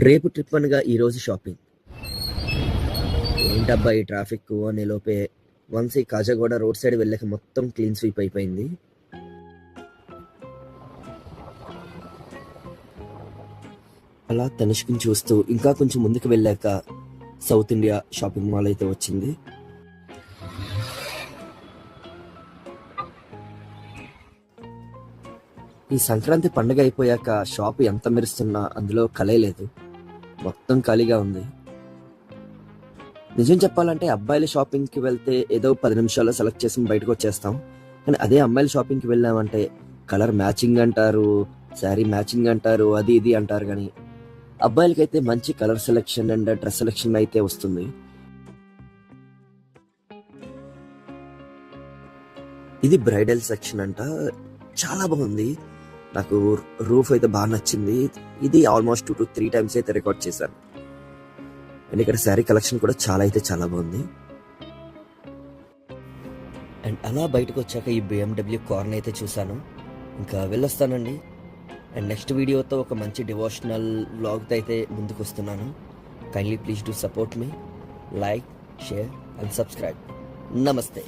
రేపు ట్రిప్ అనగా ఈరోజు షాపింగ్. ఏంటబ్బా ఈ ట్రాఫిక్ అనే లోపే వన్స్ ఈ కాజాగూడ రోడ్ సైడ్ వెళ్ళాక మొత్తం క్లీన్ స్వీప్ అయిపోయింది. అలా తనిష్కుని చూస్తూ ఇంకా కొంచెం ముందుకు వెళ్ళాక సౌత్ ఇండియా షాపింగ్ మాల్ అయితే వచ్చింది. ఈ సంక్రాంతి పండుగ అయిపోయాక షాప్ ఎంత మెరుస్తున్నా అందులో కలే లేదు, మొత్తం ఖాళీగా ఉంది. నిజం చెప్పాలంటే అబ్బాయిల షాపింగ్కి వెళ్తే ఏదో 10 నిమిషాల్లో సెలెక్ట్ చేసి బయటకు వచ్చేస్తాం. కానీ అదే అమ్మాయిల షాపింగ్కి వెళ్ళామంటే కలర్ మ్యాచింగ్ అంటారు, శారీ మ్యాచింగ్ అంటారు, అది ఇది అంటారు. కానీ అబ్బాయిలకైతే మంచి colour selection and dress selection అయితే వస్తుంది. ఇది బ్రైడల్ సెక్షన్ అంట, చాలా బాగుంది. నాకు రూఫ్ అయితే బాగా నచ్చింది. ఇది ఆల్మోస్ట్ 2 to 3 times అయితే రికార్డ్ చేశాను. అండ్ ఇక్కడ శారీ కలెక్షన్ కూడా చాలా బాగుంది. అండ్ అలా బయటకు వచ్చాక ఈ BMW కార్న్ అయితే చూశాను. ఇంకా వెళ్ళొస్తానండి. అండ్ నెక్స్ట్ వీడియోతో ఒక మంచి డివోషనల్ వ్లాగ్తో అయితే ముందుకు వస్తున్నాను. Kindly please do support me, like, share and subscribe. నమస్తే.